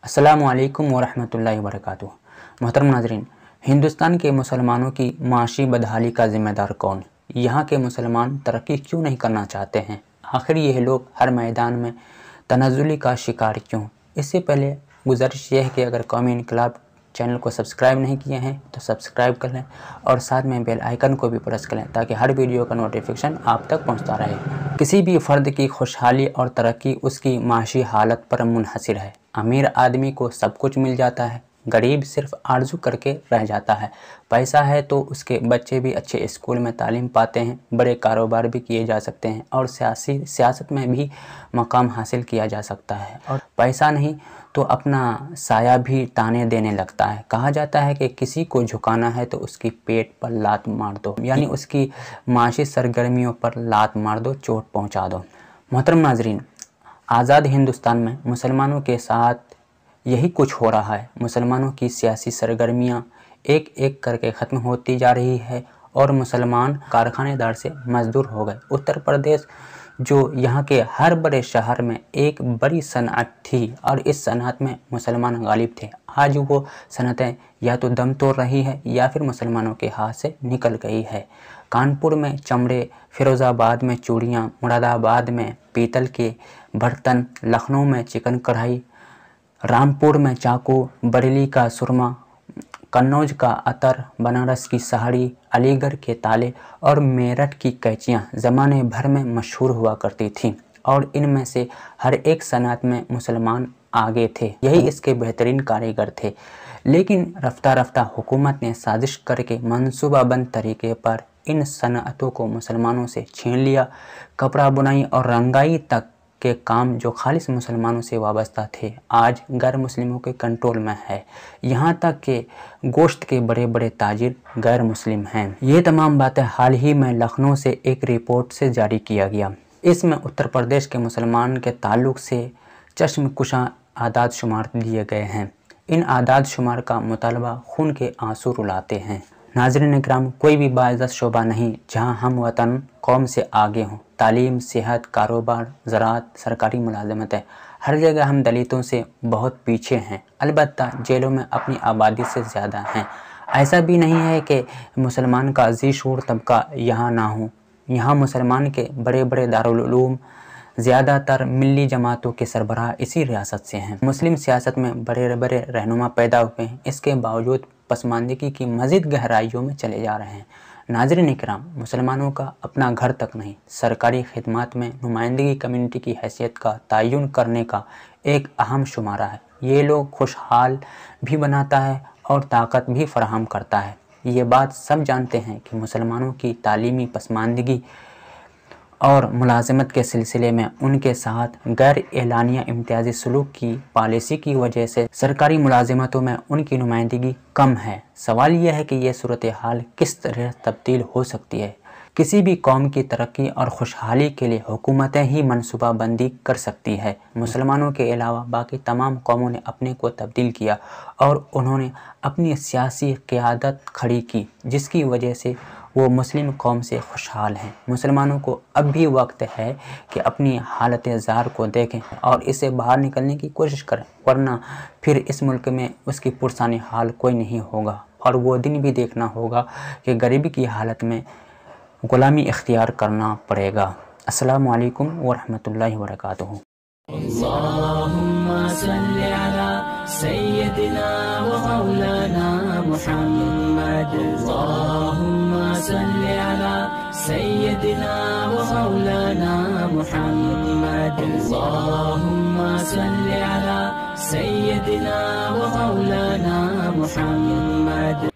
अस्सलामु अलैकुम वरहमतुल्लाहि वबरकातुहू। मोहतरम नाज़रीन, हिंदुस्तान के मुसलमानों की माशी बदहाली का ज़िम्मेदार कौन? यहाँ के मुसलमान तरक्की क्यों नहीं करना चाहते हैं? आखिर ये लोग हर मैदान में तनज़्ज़ुली का शिकार क्यों? इससे पहले गुजारिश ये है कि अगर कौमी इनकलाब चैनल को सब्सक्राइब नहीं किए हैं तो सब्सक्राइब कर लें और साथ में बेल आइकन को भी प्रेस कर लें ताकि हर वीडियो का नोटिफिकेशन आप तक पहुंचता रहे। किसी भी फ़र्द की खुशहाली और तरक्की उसकी माशी हालत पर मुनहसर है। अमीर आदमी को सब कुछ मिल जाता है, गरीब सिर्फ आरजू करके रह जाता है। पैसा है तो उसके बच्चे भी अच्छे स्कूल में तालीम पाते हैं, बड़े कारोबार भी किए जा सकते हैं और सियासत में भी मकाम हासिल किया जा सकता है। और पैसा नहीं तो अपना साया भी ताने देने लगता है। कहा जाता है कि किसी को झुकाना है तो उसकी पेट पर लात मार दो, यानी उसकी माशी सरगर्मियों पर लात मार दो, चोट पहुंचा दो। मोहतरम नाज़रीन, आज़ाद हिंदुस्तान में मुसलमानों के साथ यही कुछ हो रहा है। मुसलमानों की सियासी सरगर्मियाँ एक एक करके ख़त्म होती जा रही है और मुसलमान कारखानेदार से मजदूर हो गए। उत्तर प्रदेश जो यहाँ के हर बड़े शहर में एक बड़ी सनअत थी और इस सनअत में मुसलमान गालिब थे, आज वो सनअतें या तो दम तोड़ रही है या फिर मुसलमानों के हाथ से निकल गई है। कानपुर में चमड़े, फिरोज़ाबाद में चूड़ियाँ, मुरादाबाद में पीतल के बर्तन, लखनऊ में चिकन कढ़ाई, रामपुर में चाकू, बरेली का सुरमा, कन्नौज का अतर, बनारस की साड़ी, अलीगढ़ के ताले और मेरठ की कैंचियाँ ज़माने भर में मशहूर हुआ करती थीं और इनमें से हर एक सनअत में मुसलमान आगे थे, यही इसके बेहतरीन कारीगर थे। लेकिन रफ्ता रफ्ता हुकूमत ने साजिश करके मंसूबाबंद तरीके पर इन सनअतों को मुसलमानों से छीन लिया। कपड़ा बुनाई और रंगाई तक के काम जो खालिस मुसलमानों से वाबस्ता थे आज गैर मुस्लिमों के कंट्रोल में है। यहाँ तक कि गोश्त के बड़े बड़े ताजिर गैर मुस्लिम हैं। ये तमाम बातें हाल ही में लखनऊ से एक रिपोर्ट से जारी किया गया। इसमें उत्तर प्रदेश के मुसलमान के ताल्लुक़ से चश्मकुशा आदाद शुमार दिए गए हैं। इन आदाद शुमार का मुतालबा खून के आंसू रुलाते हैं। नाज़रीन इकराम, कोई भी बाइज़्ज़त शोबा नहीं जहाँ हम वतन कौम से आगे हों। तालीम, सेहत, कारोबार, ज़राअत, सरकारी मुलाज़मतें, हर जगह हम दलितों से बहुत पीछे हैं। अलबत्ता जेलों में अपनी आबादी से ज़्यादा हैं। ऐसा भी नहीं है कि मुसलमान का ज़ी-शऊर तबका यहाँ ना हो। यहाँ मुसलमान के बड़े बड़े दारुल उलूम, ज़्यादातर मिली जमातों के सरबराह इसी रियासत से हैं। मुस्लिम सियासत में बड़े बड़े रहनुमा पैदा हुए हैं, इसके बावजूद पसमानदगी की मज़ीद गहराइयों में चले जा रहे हैं। नाज़रीन इकराम, मुसलमानों का अपना घर तक नहीं, सरकारी खिदमात में नुमाइंदगी कम्युनिटी की हैसियत का तयन करने का एक अहम शुमारा है। ये लोग खुशहाल भी बनाता है और ताकत भी फराहम करता है। ये बात सब जानते हैं कि मुसलमानों की तालीमी पसमानदगी और मुलाज़मत के सिलसिले में उनके साथ गैर एलानिया इम्तियाज़ी सलूक की पॉलिसी की वजह से सरकारी मुलाज़मतों में उनकी नुमाइंदगी कम है। सवाल यह है कि यह सूरत हाल किस तरह तब्दील हो सकती है। किसी भी कौम की तरक्की और खुशहाली के लिए हुकूमतें ही मनसूबाबंदी कर सकती है। मुसलमानों के अलावा बाकी तमाम कौमों ने अपने को तब्दील किया और उन्होंने अपनी सियासी क़यादत खड़ी की, जिसकी वजह से वो मुस्लिम कौम से खुशहाल हैं। मुसलमानों को अब भी वक्त है कि अपनी हालत ज़ार को देखें और इससे बाहर निकलने की कोशिश करें, वरना फिर इस मुल्क में उसकी पुरसानी हाल कोई नहीं होगा और वो दिन भी देखना होगा कि गरीबी की हालत में ग़ुलामी इख्तियार करना पड़ेगा। अस्सलामु अलैकुम वरहमतुल्लाहि वबरकातुहू। अल्लाहुम्मा सल्लि अला सय्यदिना व मौलाना मुहम्मद। अल्लाहुम्मा सल्लि अला सय्यदिना व मौलाना मुहम्मद। अल्लाहुम्मा सल्लि अला सय्यदिना व मौलाना मुहम्मद।